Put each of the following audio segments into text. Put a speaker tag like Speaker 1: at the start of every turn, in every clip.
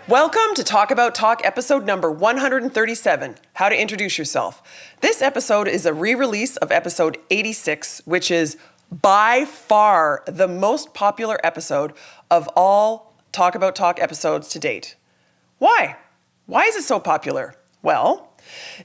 Speaker 1: Welcome to Talk About Talk episode number 137, How to Introduce Yourself. This episode is a re-release of episode 86, which is by far the most popular episode of all Talk About Talk episodes to date. Why? Why is it so popular? Well,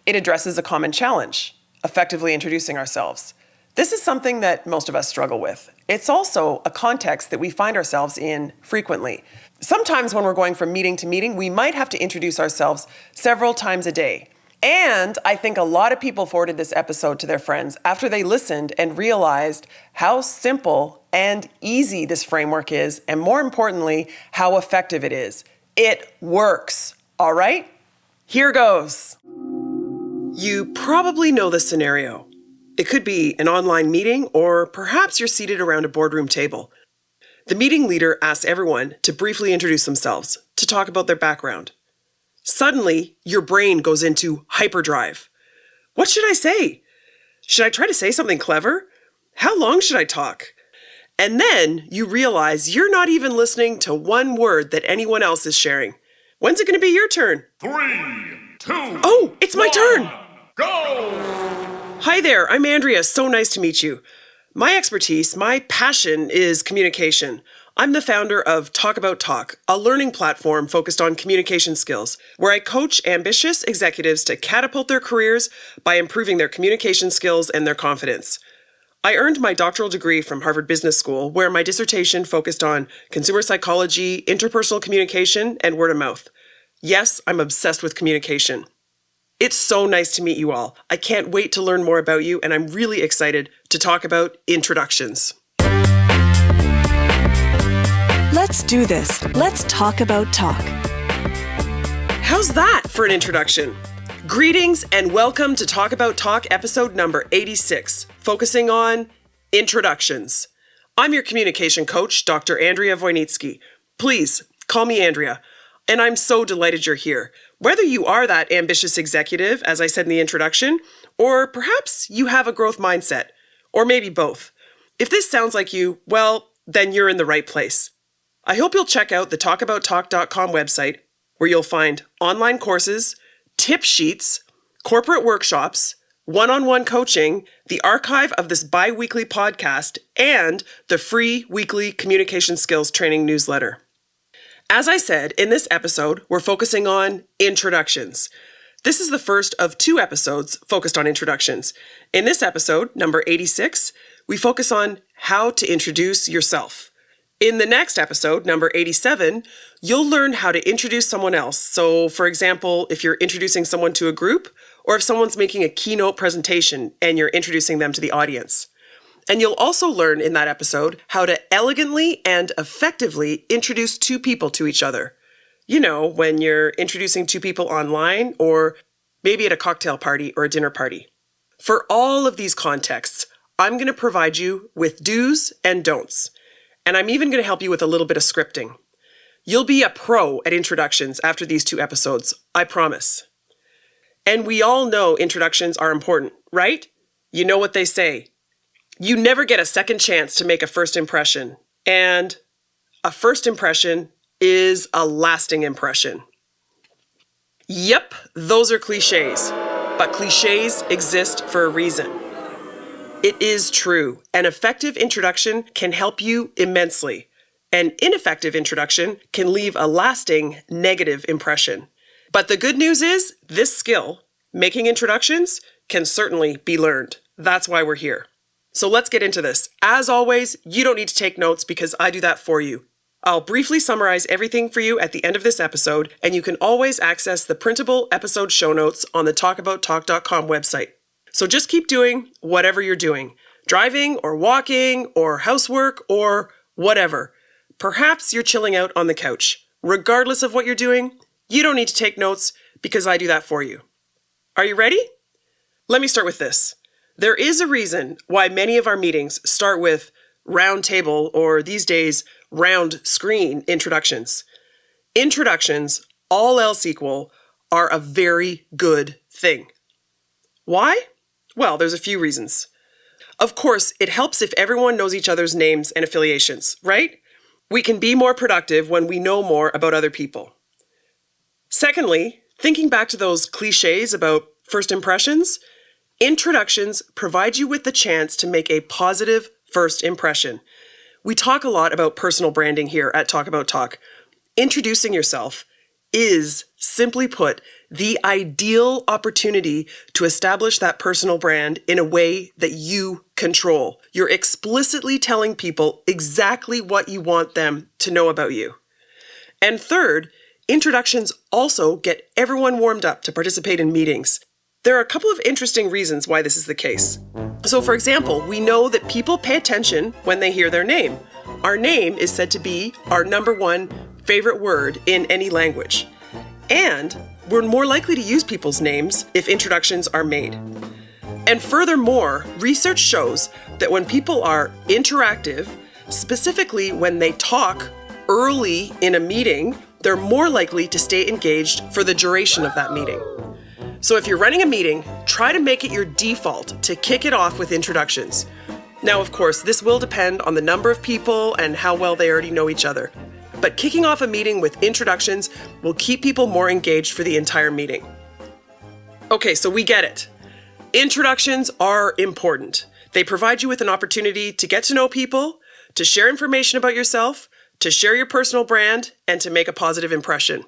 Speaker 1: it addresses a common challenge, effectively introducing ourselves. This is something that most of us struggle with. It's also a context that we find ourselves in frequently. Sometimes when we're going from meeting to meeting, we might have to introduce ourselves several times a day. And I think a lot of people forwarded this episode to their friends after they listened and realized how simple and easy this framework is, and more importantly, how effective it is. It works. All right? Here goes. You probably know this scenario. It could be an online meeting, or perhaps you're seated around a boardroom table. The meeting leader asks everyone to briefly introduce themselves, to talk about their background. Suddenly, your brain goes into hyperdrive. What should I say? Should I try to say something clever? How long should I talk? And then you realize you're not even listening to one word that anyone else is sharing. When's it going to be your turn?
Speaker 2: 3, 2,
Speaker 1: Oh, it's my turn!
Speaker 2: Go!
Speaker 1: Hi there, I'm Andrea. So nice to meet you. My expertise, my passion is communication. I'm the founder of Talk About Talk, a learning platform focused on communication skills, where I coach ambitious executives to catapult their careers by improving their communication skills and their confidence. I earned my doctoral degree from Harvard Business School, where my dissertation focused on consumer psychology, interpersonal communication, and word of mouth. Yes, I'm obsessed with communication. It's so nice to meet you all. I can't wait to learn more about you, and I'm really excited to talk about introductions.
Speaker 3: Let's do this. Let's talk about talk.
Speaker 1: How's that for an introduction? Greetings and welcome to Talk About Talk episode number 86, focusing on introductions. I'm your communication coach, Dr. Andrea Wojnicki. Please call me Andrea, and I'm so delighted you're here. Whether you are that ambitious executive, as I said in the introduction, or perhaps you have a growth mindset, or maybe both. If this sounds like you, well, then you're in the right place. I hope you'll check out the talkabouttalk.com website, where you'll find online courses, tip sheets, corporate workshops, one-on-one coaching, the archive of this bi-weekly podcast, and the free weekly communication skills training newsletter. As I said, in this episode, we're focusing on introductions. This is the first of 2 episodes focused on introductions. In this episode, number 86, we focus on how to introduce yourself. In the next episode, number 87, you'll learn how to introduce someone else. So, for example, if you're introducing someone to a group, or if someone's making a keynote presentation and you're introducing them to the audience. And you'll also learn in that episode how to elegantly and effectively introduce 2 people to each other. You know, when you're introducing 2 people online, or maybe at a cocktail party or a dinner party. For all of these contexts, I'm going to provide you with do's and don'ts. And I'm even going to help you with a little bit of scripting. You'll be a pro at introductions after these 2 episodes, I promise. And we all know introductions are important, right? You know what they say. You never get a second chance to make a first impression. And a first impression is a lasting impression. Yep, those are cliches. But cliches exist for a reason. It is true. An effective introduction can help you immensely. An ineffective introduction can leave a lasting negative impression. But the good news is, this skill, making introductions, can certainly be learned. That's why we're here. So let's get into this. As always, you don't need to take notes because I do that for you. I'll briefly summarize everything for you at the end of this episode, and you can always access the printable episode show notes on the talkabouttalk.com website. So just keep doing whatever you're doing. Driving or walking or housework or whatever. Perhaps you're chilling out on the couch. Regardless of what you're doing, you don't need to take notes because I do that for you. Are you ready? Let me start with this. There is a reason why many of our meetings start with round table, or these days, round screen introductions. Introductions, all else equal, are a very good thing. Why? Well, there's a few reasons. Of course, it helps if everyone knows each other's names and affiliations, right? We can be more productive when we know more about other people. Secondly, thinking back to those cliches about first impressions, introductions provide you with the chance to make a positive first impression. We talk a lot about personal branding here at Talk About Talk. Introducing yourself is, simply put, the ideal opportunity to establish that personal brand in a way that you control. You're explicitly telling people exactly what you want them to know about you. And third, introductions also get everyone warmed up to participate in meetings. There are a couple of interesting reasons why this is the case. So, for example, we know that people pay attention when they hear their name. Our name is said to be our number one favorite word in any language. And we're more likely to use people's names if introductions are made. And furthermore, research shows that when people are interactive, specifically when they talk early in a meeting, they're more likely to stay engaged for the duration of that meeting. So if you're running a meeting, try to make it your default to kick it off with introductions. Now, of course, this will depend on the number of people and how well they already know each other. But kicking off a meeting with introductions will keep people more engaged for the entire meeting. Okay, so we get it. Introductions are important. They provide you with an opportunity to get to know people, to share information about yourself, to share your personal brand, and to make a positive impression.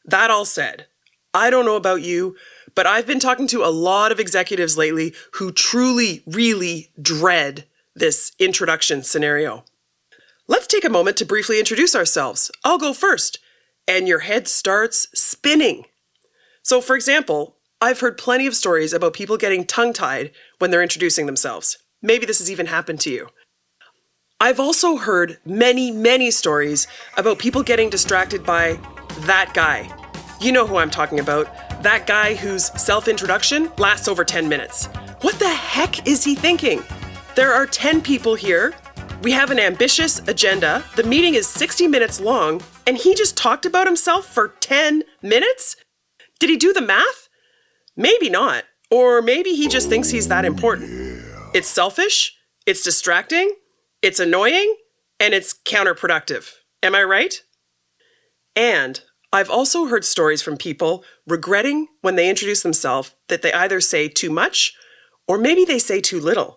Speaker 1: That all said, I don't know about you, but I've been talking to a lot of executives lately who truly, really dread this introduction scenario. Let's take a moment to briefly introduce ourselves. I'll go first, and your head starts spinning. So, for example, I've heard plenty of stories about people getting tongue-tied when they're introducing themselves. Maybe this has even happened to you. I've also heard many, many stories about people getting distracted by that guy. You know who I'm talking about. That guy whose self-introduction lasts over 10 minutes. What the heck is he thinking? There are 10 people here. We have an ambitious agenda. The meeting is 60 minutes long, and he just talked about himself for 10 minutes? Did he do the math? Maybe not. Or maybe he just thinks he's that important. It's selfish, it's distracting, it's annoying, and it's counterproductive. Am I right? And I've also heard stories from people regretting when they introduce themselves that they either say too much or maybe they say too little.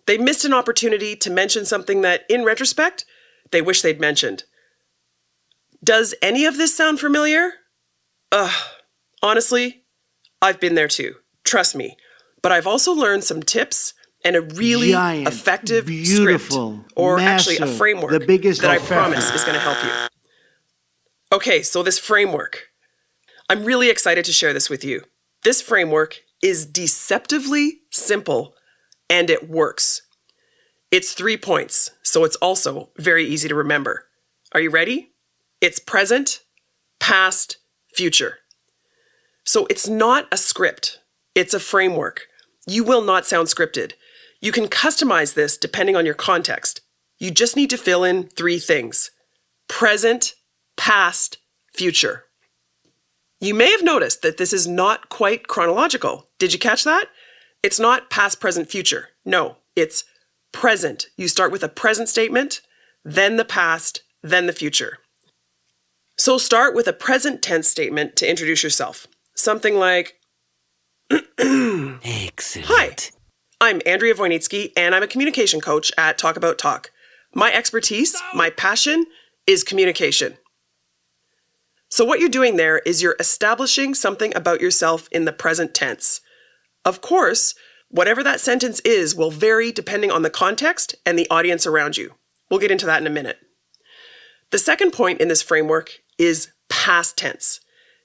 Speaker 1: They missed an opportunity to mention something that, in retrospect, they wish they'd mentioned. Does any of this sound familiar? Honestly, I've been there too. Trust me. But I've also learned some tips and a really effective script, or actually a framework that I promise is going to help you. Okay, so this framework. I'm really excited to share this with you. This framework is deceptively simple, and it works. It's 3 points, so it's also very easy to remember. Are you ready? It's present, past, future. So it's not a script. It's a framework. You will not sound scripted. You can customize this depending on your context. You just need to fill in 3 things: present, past, future. You may have noticed that this is not quite chronological. Did you catch that? It's not past, present, future. No, it's present. You start with a present statement, then the past, then the future. So start with a present tense statement to introduce yourself. Something like,
Speaker 4: Excellent.
Speaker 1: Hi, I'm Andrea Wojnicki, and I'm a communication coach at Talk About Talk. My expertise, my passion, is communication. So what you're doing there is you're establishing something about yourself in the present tense. Of course, whatever that sentence is will vary depending on the context and the audience around you. We'll get into that in a minute. The second point in this framework is past tense.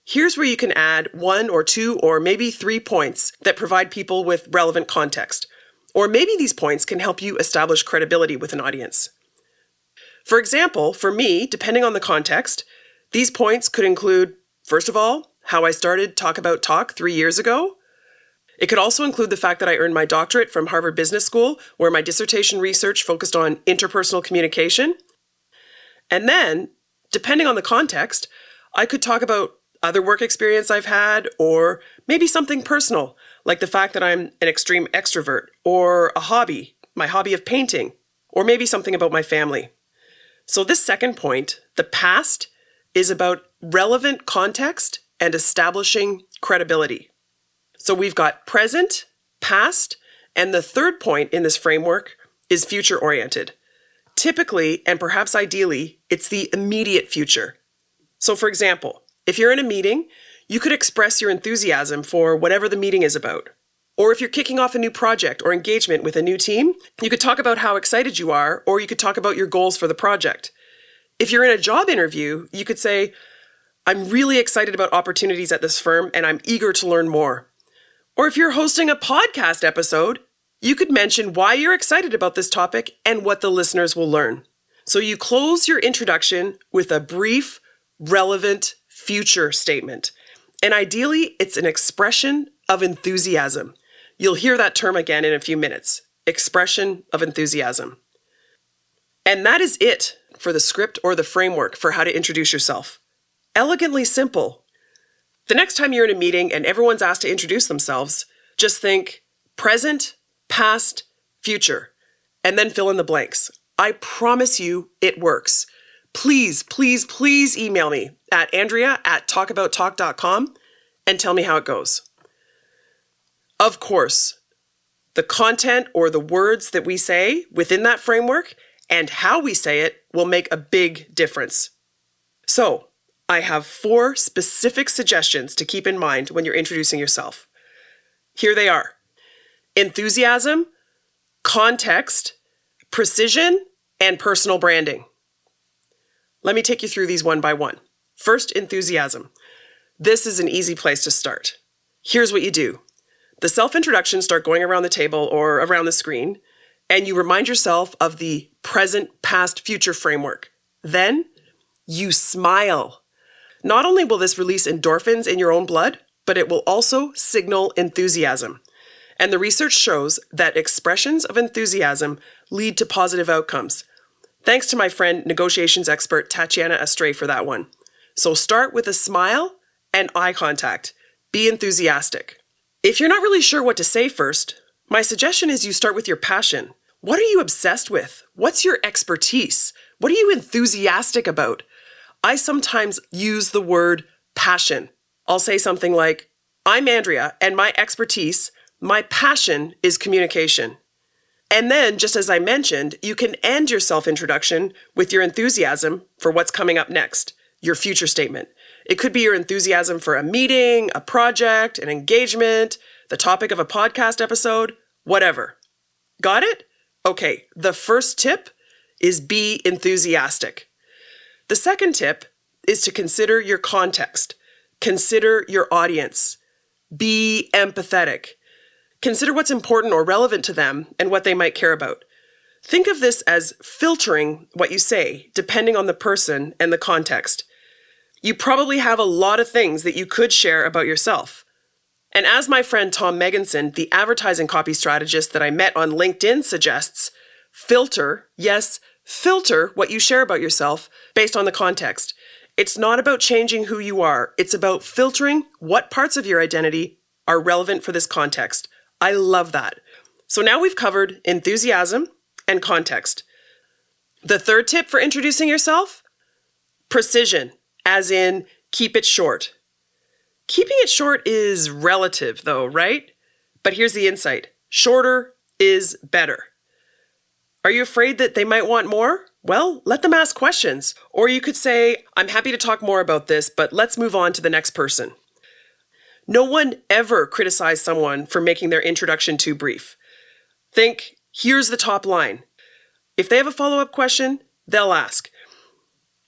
Speaker 1: Here's where you can add 1 or 2 or maybe 3 points that provide people with relevant context. Or maybe these points can help you establish credibility with an audience. For example, for me, depending on the context, these points could include, first of all, how I started Talk About Talk 3 years ago. It could also include the fact that I earned my doctorate from Harvard Business School, where my dissertation research focused on interpersonal communication. And then, depending on the context, I could talk about other work experience I've had, or maybe something personal, like the fact that I'm an extreme extrovert, or a hobby, my hobby of painting, or maybe something about my family. So this second point, the past, is about relevant context and establishing credibility. So we've got present, past, and the third point in this framework is future-oriented. Typically, and perhaps ideally, it's the immediate future. So for example, if you're in a meeting, you could express your enthusiasm for whatever the meeting is about. Or if you're kicking off a new project or engagement with a new team, you could talk about how excited you are, or you could talk about your goals for the project. If you're in a job interview, you could say, I'm really excited about opportunities at this firm and I'm eager to learn more. Or if you're hosting a podcast episode, you could mention why you're excited about this topic and what the listeners will learn. So you close your introduction with a brief, relevant future statement. And ideally, it's an expression of enthusiasm. You'll hear that term again in a few minutes. Expression of enthusiasm. And that is it for the script or the framework for how to introduce yourself. Elegantly simple. The next time you're in a meeting and everyone's asked to introduce themselves, just think present, past, future, and then fill in the blanks. I promise you it works. Please, please, please email me at andrea@talkabouttalk.com and tell me how it goes. Of course, the content or the words that we say within that framework and how we say it will make a big difference. So, I have 4 specific suggestions to keep in mind when you're introducing yourself. Here they are: enthusiasm, context, precision, and personal branding. Let me take you through these one by one. First, enthusiasm. This is an easy place to start. Here's what you do. The self-introductions start going around the table or around the screen, and you remind yourself of the present, past, future framework. Then, you smile. Not only will this release endorphins in your own blood, but it will also signal enthusiasm. And the research shows that expressions of enthusiasm lead to positive outcomes. Thanks to my friend, negotiations expert Tatiana Astray for that one. So start with a smile and eye contact. Be enthusiastic. If you're not really sure what to say first, my suggestion is you start with your passion. What are you obsessed with? What's your expertise? What are you enthusiastic about? I sometimes use the word passion. I'll say something like, I'm Andrea, and my expertise, my passion is communication. And then, just as I mentioned, you can end your self-introduction with your enthusiasm for what's coming up next, your future statement. It could be your enthusiasm for a meeting, a project, an engagement, the topic of a podcast episode, whatever. Got it? Okay, the first tip is be enthusiastic. The second tip is to consider your context. Consider your audience. Be empathetic. Consider what's important or relevant to them and what they might care about. Think of this as filtering what you say, depending on the person and the context. You probably have a lot of things that you could share about yourself. And as my friend Tom Megginson, the advertising copy strategist that I met on LinkedIn, suggests, filter, yes, filter what you share about yourself based on the context. It's not about changing who you are. It's about filtering what parts of your identity are relevant for this context. I love that. So now we've covered enthusiasm and context. The third tip for introducing yourself? Precision, as in keep it short. Keeping it short is relative though, right? But here's the insight. Shorter is better. Are you afraid that they might want more? Well, let them ask questions. Or you could say, I'm happy to talk more about this, but let's move on to the next person. No one ever criticized someone for making their introduction too brief. Think, here's the top line. If they have a follow-up question, they'll ask.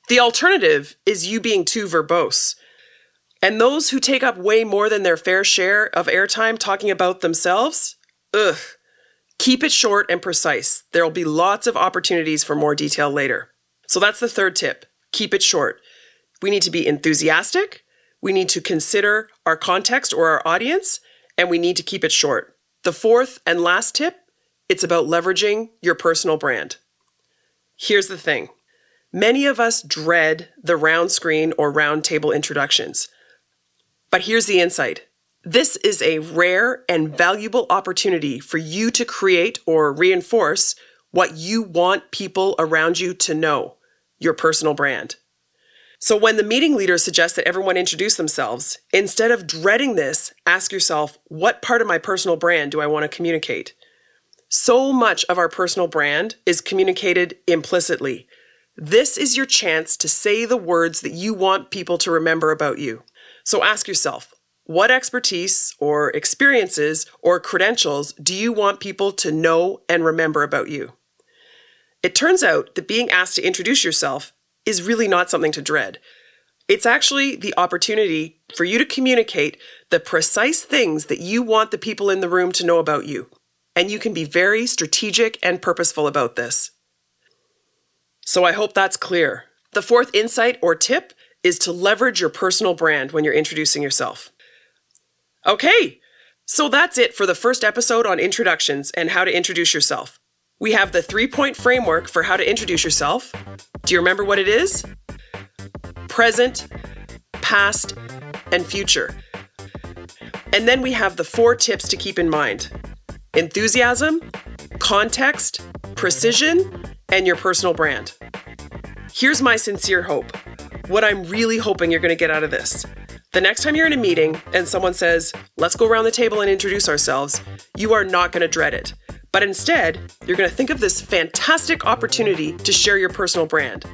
Speaker 1: The alternative is you being too verbose. And those who take up way more than their fair share of airtime talking about themselves, keep it short and precise. There'll be lots of opportunities for more detail later. So that's the third tip. Keep it short. We need to be enthusiastic. We need to consider our context or our audience, and we need to keep it short. The fourth and last tip, it's about leveraging your personal brand. Here's the thing. Many of us dread the round screen or round table introductions. But here's the insight. This is a rare and valuable opportunity for you to create or reinforce what you want people around you to know, your personal brand. So when the meeting leader suggests that everyone introduce themselves, instead of dreading this, ask yourself, what part of my personal brand do I want to communicate? So much of our personal brand is communicated implicitly. This is your chance to say the words that you want people to remember about you. So ask yourself, what expertise or experiences or credentials do you want people to know and remember about you? It turns out that being asked to introduce yourself is really not something to dread. It's actually the opportunity for you to communicate the precise things that you want the people in the room to know about you. And you can be very strategic and purposeful about this. So I hope that's clear. The fourth insight or tip is to leverage your personal brand when you're introducing yourself. Okay, so that's it for the first episode on introductions and how to introduce yourself. We have the 3-point framework for how to introduce yourself. Do you remember what it is? Present, past, and future. And then we have the 4 tips to keep in mind: enthusiasm, context, precision, and your personal brand. Here's my sincere hope. What I'm really hoping you're going to get out of this. The next time you're in a meeting and someone says, let's go around the table and introduce ourselves, you are not going to dread it. But instead, you're going to think of this fantastic opportunity to share your personal brand.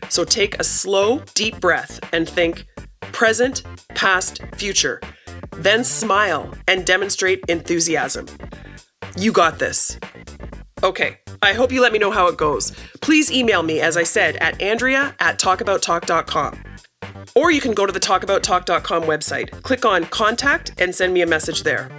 Speaker 1: So take a slow, deep breath and think present, past, future. Then smile and demonstrate enthusiasm. You got this. Okay, I hope you let me know how it goes. Please email me, as I said, at Andrea@talkabouttalk.com. Or you can go to the talkabouttalk.com website, click on Contact, and send me a message there.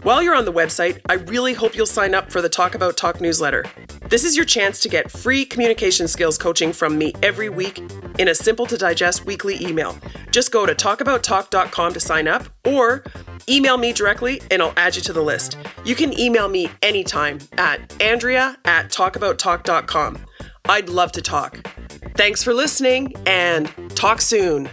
Speaker 1: While you're on the website, I really hope you'll sign up for the Talk About Talk newsletter. This is your chance to get free communication skills coaching from me every week in a simple-to-digest weekly email. Just go to talkabouttalk.com to sign up, or email me directly and I'll add you to the list. You can email me anytime at Andrea@talkabouttalk.com. I'd love to talk. Thanks for listening, and talk soon.